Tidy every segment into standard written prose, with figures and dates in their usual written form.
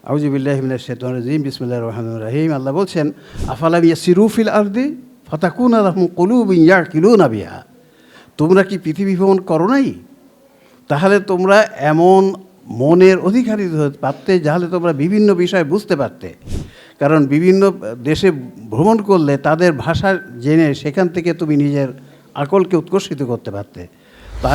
আউযু বিল্লাহি মিনাশ শাইতানির রাজিম বিসমিল্লাহির রহমানির রহিম। আল্লাহ বলছেন, আফালাম ইয়াসিরু ফিল আরদি ফাতাকুনা লাহুম কুলুবুন ইয়াকিলুনা বিহা। তোমরা কি পৃথিবী ভ্রমণ করো নাই? তাহলে তোমরা এমন মনের অধিকারী হতে পারতে যাহলে তোমরা বিভিন্ন বিষয় বুঝতে পারতে। কারণ বিভিন্ন দেশে ভ্রমণ করলে তাদের ভাষা জেনে সেখান থেকে তুমি নিজের আকলকে উৎকর্ষিত করতে পারতে। তো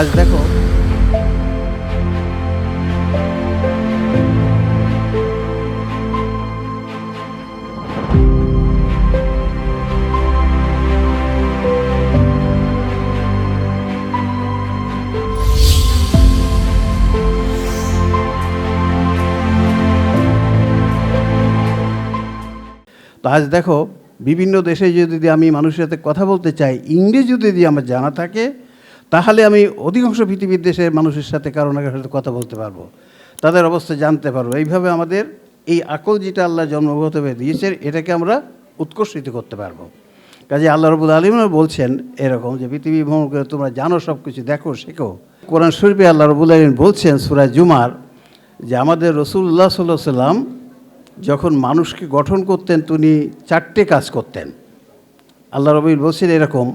আজ দেখো, বিভিন্ন দেশে যদি আমি মানুষের সাথে কথা বলতে চাই, ইংরেজি যদি আমার জানা থাকে, তাহলে আমি অধিকাংশ পৃথিবীর দেশের মানুষের সাথে কারো না কারোর সাথে কথা বলতে পারবো, তাদের অবস্থা জানতে পারবো। এইভাবে আমাদের এই আকল যেটা আল্লাহ জন্মগতভাবে দিয়েছেন, এটাকে আমরা উৎকর্ষিত করতে পারবো। কাজে আল্লাহ রাব্বুল আলামিন বলছেন এরকম যে পৃথিবী ভ্রমণ করে তোমরা জানো, সব কিছু দেখো, শেখো। কোরআন শরীফে আল্লাহ রাব্বুল আলামিন বলছেন সূরা জুমার যে আমাদের রাসূলুল্লাহ সাল্লাল্লাহু আলাইহি ওয়াসাল্লাম যখন মানুষকে গঠন করতেন, তিনি 4টে কাজ করতেন। আল্লাহ রাব্বুল বলছেন এরকম,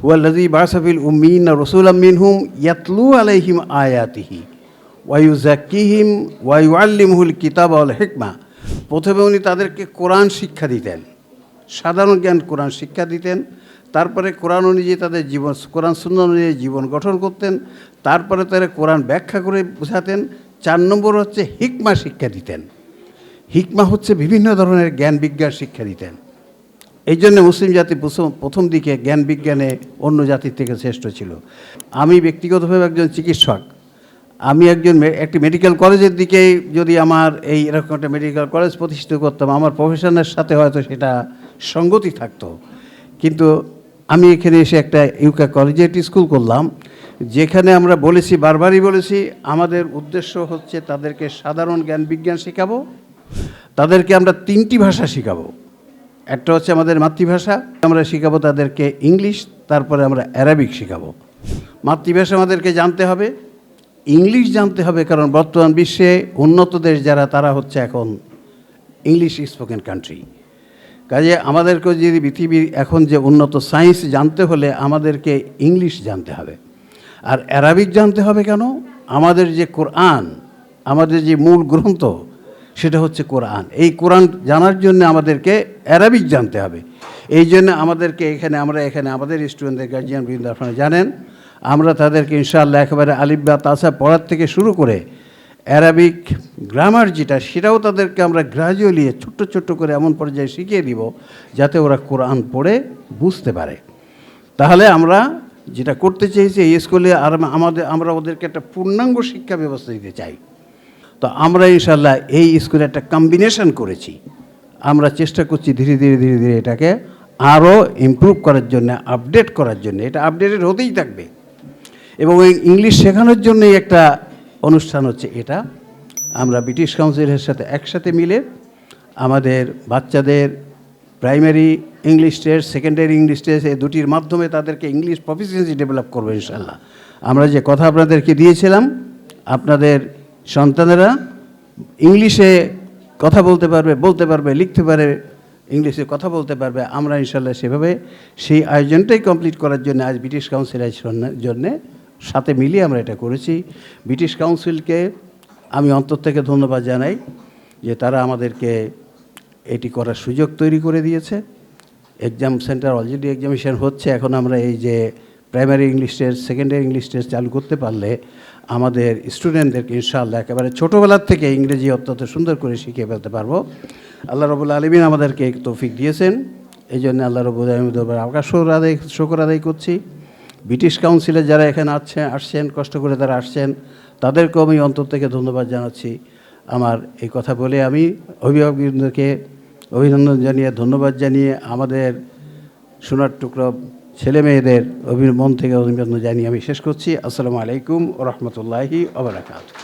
ওয়াল্লাযী বা'আসা ফিল উম্মিয়িনা রাসূলাম মিনহুম ইয়াতলু আলাইহিম আয়াতিহি ওয়া ইউযাক্কিহিম ওয়া ইউআল্লিমুহুল কিতাবা ওয়াল হিকমা। প্রথমে উনি তাদেরকে কোরআন শিক্ষা দিতেন, সাধারণ জ্ঞান কোরআন শিক্ষা দিতেন। তারপরে কোরআন অনুযায়ী তাদের জীবন, কোরআন সুন্নাহ অনুযায়ী জীবন গঠন করতেন। তারপরে তারা কোরআন ব্যাখ্যা করে বোঝাতেন। 4 নম্বর হচ্ছে হিকমা শিক্ষা দিতেন। হিকমা হচ্ছে বিভিন্ন ধরনের জ্ঞান বিজ্ঞান শিক্ষা দিতেন। এই জন্য মুসলিম জাতি প্রথম দিকে জ্ঞান বিজ্ঞানে অন্য জাতির থেকে শ্রেষ্ঠ ছিল। আমি ব্যক্তিগতভাবে একজন চিকিৎসক, আমি একটি মেডিকেল কলেজের দিকে যদি আমার এরকম একটা মেডিকেল কলেজ প্রতিষ্ঠিত করতাম, আমার প্রফেশনের সাথে হয়তো সেটা সঙ্গতি থাকতো। কিন্তু আমি এখানে এসে একটা ইউকা কলেজিয়েট স্কুল করলাম, যেখানে আমরা বলেছি, বারবারই বলেছি, আমাদের উদ্দেশ্য হচ্ছে তাদেরকে সাধারণ জ্ঞান বিজ্ঞান শেখাবো। তাদেরকে আমরা 3টি ভাষা শেখাবো। একটা হচ্ছে আমাদের মাতৃভাষা, আমরা শেখাবো তাদেরকে ইংলিশ, তারপরে আমরা অ্যারাবিক শেখাবো। মাতৃভাষা আমাদেরকে জানতে হবে, ইংলিশ জানতে হবে, কারণ বর্তমান বিশ্বে উন্নত দেশ যারা, তারা হচ্ছে এখন ইংলিশ স্পোকেন কান্ট্রি। কাজে আমাদেরকে যদি পৃথিবীর এখন যে উন্নত সায়েন্স জানতে হলে আমাদেরকে ইংলিশ জানতে হবে। আর অ্যারাবিক জানতে হবে কেন? আমাদের যে কোরআন, আমাদের যে মূল গ্রন্থ, সেটা হচ্ছে কোরআন। এই কোরআন জানার জন্য আমাদেরকে অ্যারাবিক জানতে হবে। এই জন্য আমাদেরকে আমরা এখানে আমাদের স্টুডেন্টদের গার্জিয়ান বৃন্দ, আপনারা জানেন, আমরা তাদেরকে ইনশাআল্লাহ একেবারে আলিফ বা তাসা পড়ার থেকে শুরু করে অ্যারাবিক গ্রামার যেটা, সেটাও তাদেরকে আমরা গ্রাজুয়ালি ছোট্ট ছোট্ট করে এমন পর্যায়ে শিখিয়ে দিব যাতে ওরা কোরআন পড়ে বুঝতে পারে। তাহলে আমরা যেটা করতে চাইছি, এই স্কুলে আমরা ওদেরকে একটা পূর্ণাঙ্গ শিক্ষা ব্যবস্থা দিতে চাই। তো আমরা ইনশাআল্লাহ এই স্কুলে একটা কম্বিনেশন করেছি। আমরা চেষ্টা করছি ধীরে ধীরে এটাকে আরও ইমপ্রুভ করার জন্য, আপডেট করার জন্য। এটা আপডেটেড হতেই থাকবে। এবং এই ইংলিশ শেখানোর জন্যই একটা অনুষ্ঠান হচ্ছে এটা। আমরা ব্রিটিশ কাউন্সিলের সাথে একসাথে মিলে আমাদের বাচ্চাদের primary English test, secondary English test, এই দুটির মাধ্যমে তাদেরকে ইংলিশ প্রফিসিয়েন্সি ডেভেলপ করবো ইনশাআল্লাহ। আমরা যে কথা আপনাদেরকে দিয়েছিলাম, আপনাদের সন্তানেরা ইংলিশে কথা বলতে পারবে, লিখতে পারে, ইংলিশে কথা বলতে পারবে। আমরা ইনশাআল্লাহ সেভাবে সেই আয়োজনটাই কমপ্লিট করার জন্য আজ ব্রিটিশ কাউন্সিলের জন্যে সাথে মিলিয়ে আমরা এটা করেছি। ব্রিটিশ কাউন্সিলকে আমি অন্তর থেকে ধন্যবাদ জানাই যে তারা আমাদেরকে এটি করার সুযোগ তৈরি করে দিয়েছে। এক্সাম সেন্টার অলরেডি এক্সামিনেশন হচ্ছে। এখন আমরা এই যে primary English test, secondary English test চালু করতে পারলে আমাদের স্টুডেন্টদেরকে ইনশাআল্লাহ একেবারে ছোটোবেলার থেকে ইংরেজি অত্যন্ত সুন্দর করে শিখিয়ে ফেলতে পারবো। আল্লাহ রাব্বুল আলামিন আমাদেরকে এই তৌফিক দিয়েছেন। এই জন্য আল্লাহ রাব্বুল আলামিনের দরবারে শুকর আদায় করছি। ব্রিটিশ কাউন্সিলে যারা এখানে আসছেন, কষ্ট করে তারা আসছেন, তাদেরকেও আমি অন্তর থেকে ধন্যবাদ জানাচ্ছি। আমার এই কথা বলে আমি অভিভাবকবৃন্দকে অভিনন্দন জানিয়ে, ধন্যবাদ জানিয়ে, আমাদের সোনার টুকরো ছেলে মেয়েদের মন থেকে অভিনন্দন জানিয়ে আমি শেষ করছি। আসসালামু আলাইকুম ওয়া রাহমাতুল্লাহি ওয়া বারাকাতুহু।